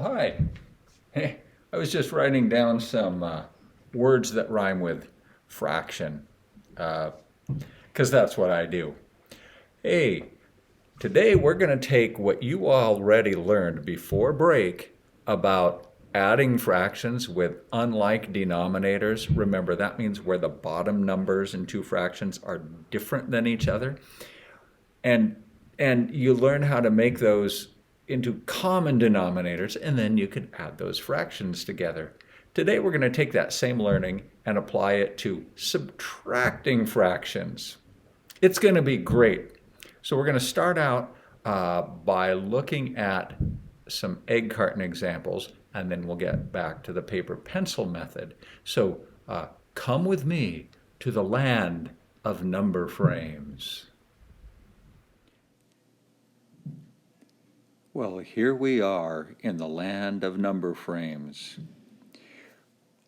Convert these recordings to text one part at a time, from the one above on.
hi. Hey, I was just writing down some words that rhyme with fraction, because that's what I do. Hey, today we're going to take what you already learned before break about adding fractions with unlike denominators. Remember, that means where the bottom numbers in two fractions are different than each other. And you learn how to make those into common denominators, and then you can add those fractions together. Today we're going to take that same learning and apply it to subtracting fractions. It's going to be great. So we're going to start out by looking at some egg carton examples, and then we'll get back to the paper pencil method. So come with me to the land of number frames. Well, here we are in the land of number frames.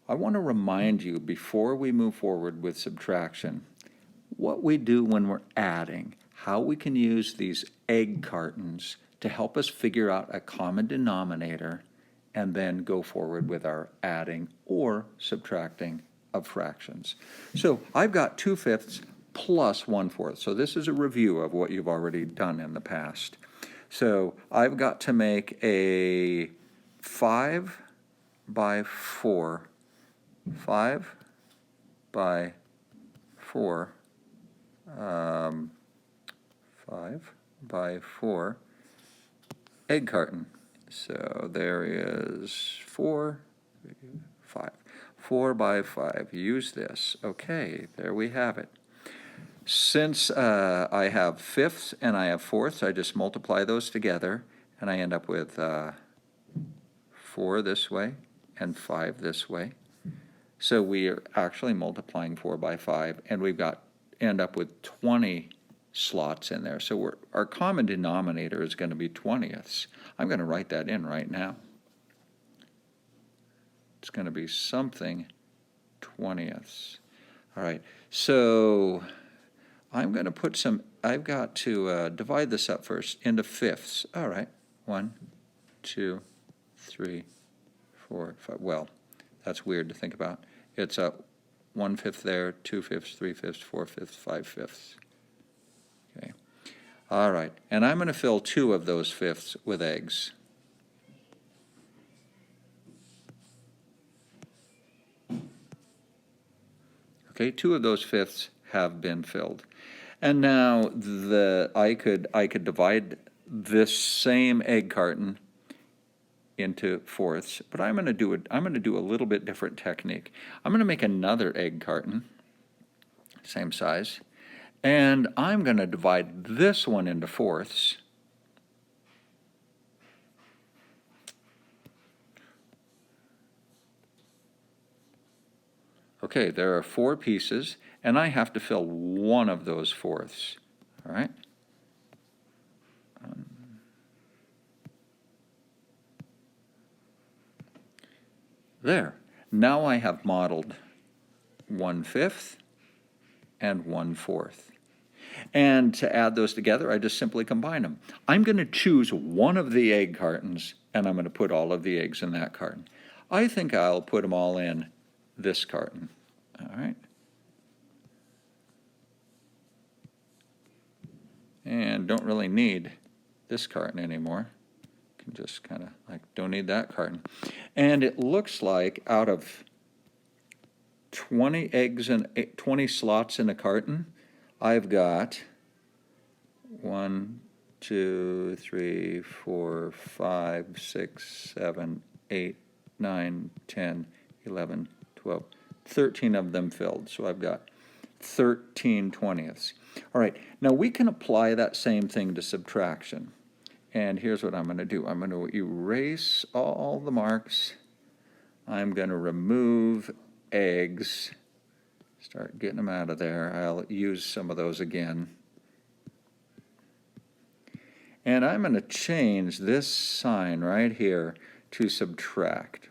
I want to remind you before we move forward with subtraction, what we do when we're adding, how we can use these egg cartons to help us figure out a common denominator and then go forward with our adding or subtracting of fractions. So I've got 2/5 plus 1/4. So this is a review of what you've already done in the past. So I've got to make a 5 by 4, 5 by 4, 5 by 4 egg carton. So there is 4, 5. 4 by 5. Use this. Okay, there we have it. Since I have fifths and I have fourths, I just multiply those together, and I end up with 4 this way and 5 this way. So we are actually multiplying 4 by 5, and we've got end up with 20 slots in there. So our common denominator is going to be 20ths. I'm going to write that in right now. It's going to be something 20ths. All right, so I'm going to put some, I've got to divide this up first into fifths. All right, 1, 2, 3, 4, 5. Well, that's weird to think about. It's a 1/5 there, 2/5, 3/5, 4/5, 5/5. Okay. All right, and I'm going to fill 2 of those fifths with eggs. Okay, 2 of those fifths have been filled. And now I could divide this same egg carton into fourths, but I'm going to do a little bit different technique. I'm going to make another egg carton, same size, and I'm going to divide this one into fourths. Okay, there are 4 pieces, and I have to fill one of those fourths. All right? There. Now I have modeled 1/5 and 1/4. And to add those together, I just simply combine them. I'm going to choose one of the egg cartons, and I'm going to put all of the eggs in that carton. I think I'll put them all in this carton. All right. And don't really need this carton anymore. Can just kind of don't need that carton. And it looks like out of 20 eggs and 20 slots in a carton, I've got 1, 2, 3, 4, 5, 6, 7, 8, 9, 10, 11, 12, 13 of them filled. So I've got 13 20ths. All right, now we can apply that same thing to subtraction. And here's what I'm going to do. I'm going to erase all the marks. I'm going to remove eggs. Start getting them out of there. I'll use some of those again. And I'm going to change this sign right here to subtract.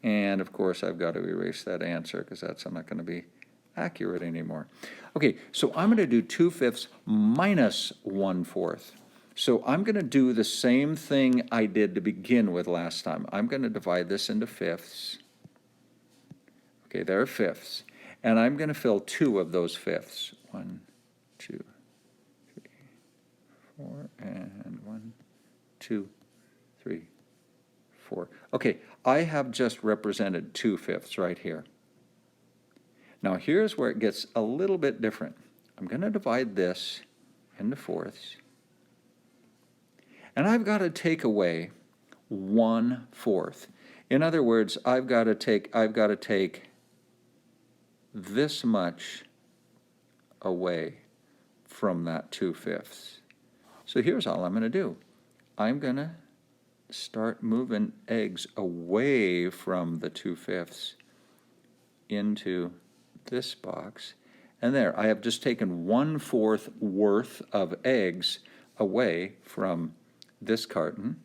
And of course I've got to erase that answer because that's not going to be accurate anymore. Okay, so I'm going to do 2/5 minus 1/4. So I'm going to do the same thing I did to begin with last time. I'm going to divide this into fifths. Okay, there are fifths. And I'm going to fill 2 of those fifths. 1, 2, 3, 4, and 1, 2, 3, 4. Okay, I have just represented 2 fifths right here. Now here's where it gets a little bit different. I'm going to divide this into fourths. And I've got to take away 1/4. In other words, I've got to take this much away from that 2/5. So here's all I'm going to do. I'm going to start moving eggs away from the 2/5 into this box. And there, I have just taken 1/4 worth of eggs away from this carton.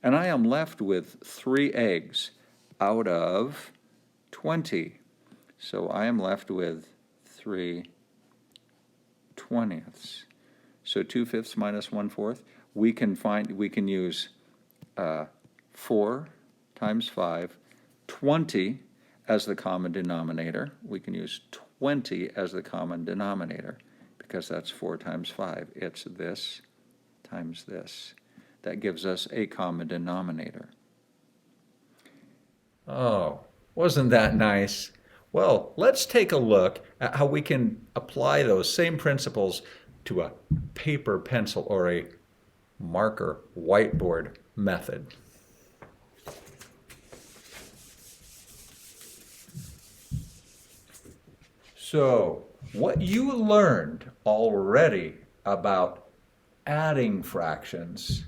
And I am left with 3 eggs out of 20. So I am left with 3/20. So 2/5 minus 1/4. We can use 4 times 5, 20 as the common denominator. We can use 20 as the common denominator because that's 4 times 5. It's this times this. That gives us a common denominator. Oh, wasn't that nice? Well, let's take a look at how we can apply those same principles to a paper pencil or a marker whiteboard method. So, what you learned already about adding fractions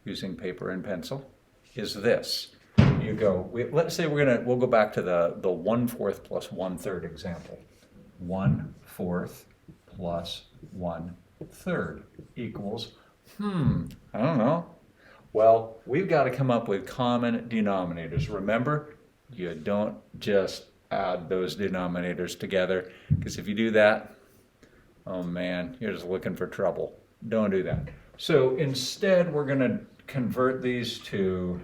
using paper and pencil is this. You go, let's say we'll go back to the 1/4 plus 1/3 example. 1/4 plus 1/3 equals, I don't know. Well, we've got to come up with common denominators. Remember, you don't just add those denominators together, because if you do that, oh man, you're just looking for trouble. Don't do that. So instead, we're going to convert these to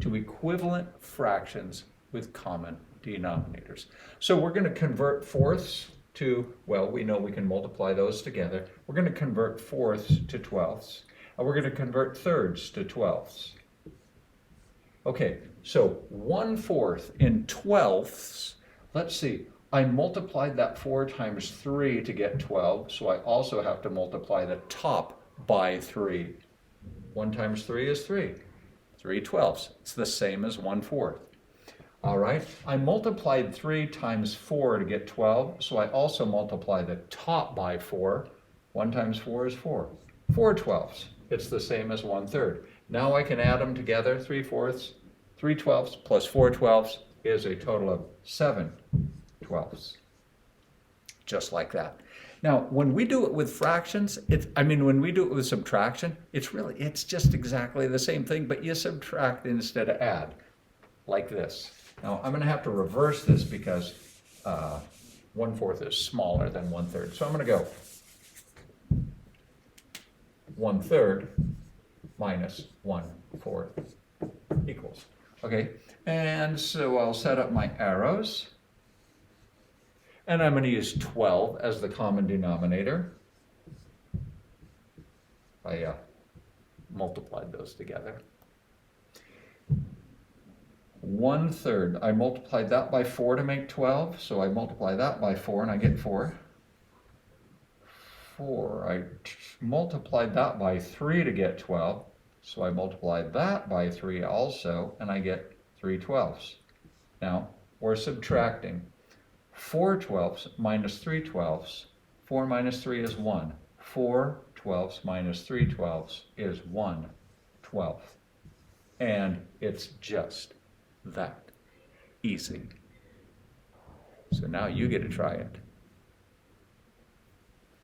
equivalent fractions with common denominators. So we're going to convert fourths to, well, we know we can multiply those together. We're going to convert fourths to 12ths, and we're going to convert thirds to 12ths. Okay, so 1/4 in 12ths, let's see, I multiplied that 4 times 3 to get 12, so I also have to multiply the top by 3. 1 times 3 is 3. 3/12. It's the same as 1/4. All right, I multiplied 3 times 4 to get 12, so I also multiply the top by 4. 1 times 4 is 4. 4/12. It's the same as 1/3. Now I can add them together. 3/4, 3/12 plus 4/12 is a total of 7/12. Just like that. Now, when we do it with fractions, when we do it with subtraction, it's just exactly the same thing, but you subtract instead of add, like this. Now, I'm going to have to reverse this because 1/4 is smaller than 1/3. So I'm going to go 1/3 minus 1/4 equals. Okay, and so I'll set up my arrows. And I'm going to use 12 as the common denominator. I multiplied those together. 1/3, I multiplied that by 4 to make 12, so I multiply that by 4 and I get 4. 4, I multiplied that by 3 to get 12, so I multiplied that by 3 also, and I get 3/12. Now, we're subtracting. 4/12 minus 3/12. 4 minus 3 is 1. 4/12 minus 3/12 is 1/12. And it's just that easy. So now you get to try it.